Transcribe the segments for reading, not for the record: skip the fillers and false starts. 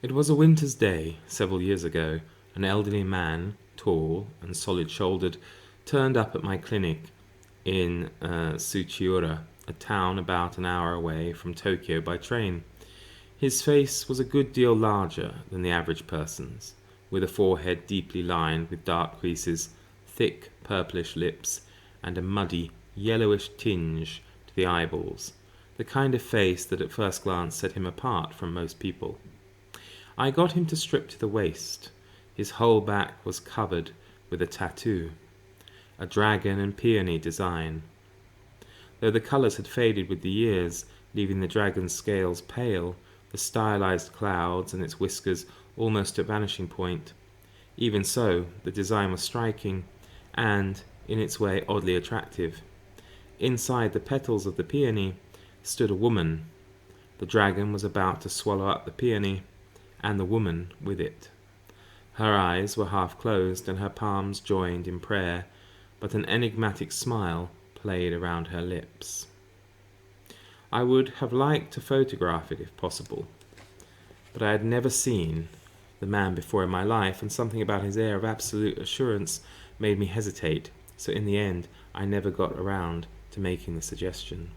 It was a winter's day, several years ago. An elderly man, tall and solid-shouldered, turned up at my clinic in Tsuchiura, a town about an hour away from Tokyo by train. His face was a good deal larger than the average person's, with a forehead deeply lined with dark creases, thick purplish lips, and a muddy, yellowish tinge to the eyeballs, the kind of face that at first glance set him apart from most people. I got him to strip to the waist. His whole back was covered with a tattoo, a dragon and peony design. Though the colours had faded with the years, leaving the dragon's scales pale, the stylized clouds and its whiskers almost at vanishing point. Even so, the design was striking and, in its way, oddly attractive. Inside the petals of the peony stood a woman. The dragon was about to swallow up the peony, and the woman with it. Her eyes were half closed and her palms joined in prayer, but an enigmatic smile played around her lips. I would have liked to photograph it if possible, but I had never seen the man before in my life, and something about his air of absolute assurance made me hesitate, so in the end I never got around to making the suggestion.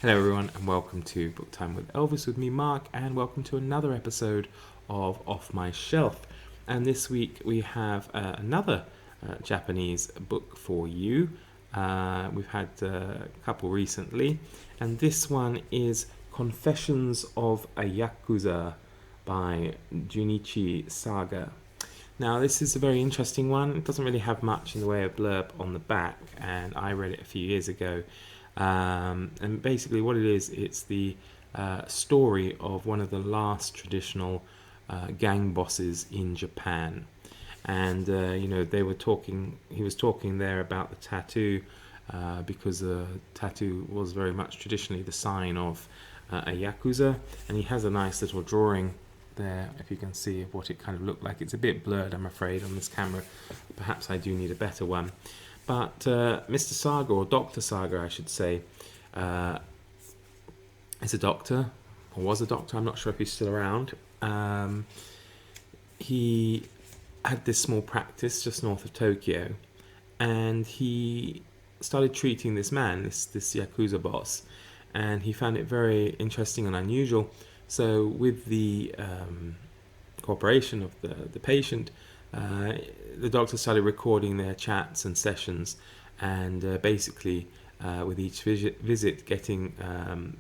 Hello everyone, and welcome to Book Time with Elvis with me, Mark, and welcome to another episode of Off My Shelf. And this week we have another Japanese book for you. We've had a couple recently, and this one is Confessions of a Yakuza by Junichi Saga. Now, this is a very interesting one. It doesn't really have much in the way of blurb on the back, and I read it a few years ago. And basically what it is, it's the story of one of the last traditional gang bosses in Japan. And he was talking there about the tattoo, because the tattoo was very much traditionally the sign of a Yakuza, and he has a nice little drawing there, if you can see, of what it kind of looked like. It's a bit blurred, I'm afraid, on this camera. Perhaps I do need a better one. But Mr. Saga, or Dr. Saga I should say, is a doctor, or was a doctor, I'm not sure if he's still around. He had this small practice just north of Tokyo, and he started treating this man, this Yakuza boss, and he found it very interesting and unusual. So with the cooperation of the patient, the doctor started recording their chats and sessions, and basically with each visit getting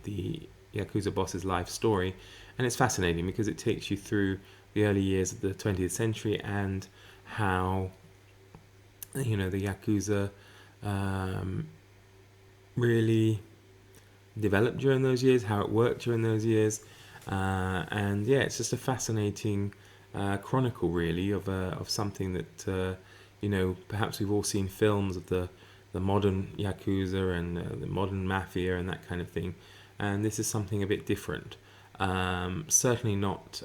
the Yakuza boss's life story. And it's fascinating because it takes you through the early years of the 20th century and how the Yakuza really developed during those years, how it worked during those years, and yeah, it's just a fascinating chronicle, really, of something that perhaps we've all seen films of the modern Yakuza and the modern mafia and that kind of thing, and this is something a bit different. Certainly not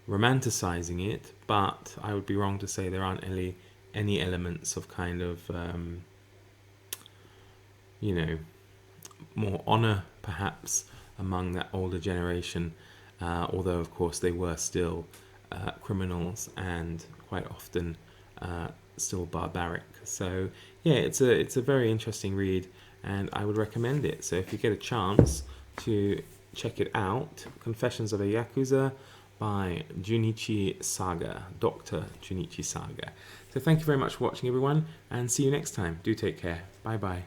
romanticizing it, but I would be wrong to say there aren't any elements of kind of more honor perhaps among that older generation, although of course they were still criminals and quite often still barbaric. So yeah, it's a very interesting read, and I would recommend it. So if you get a chance to check it out, Confessions of a Yakuza by Junichi Saga, Dr. Junichi Saga. So thank you very much for watching, everyone, and see you next time. Do take care. Bye bye.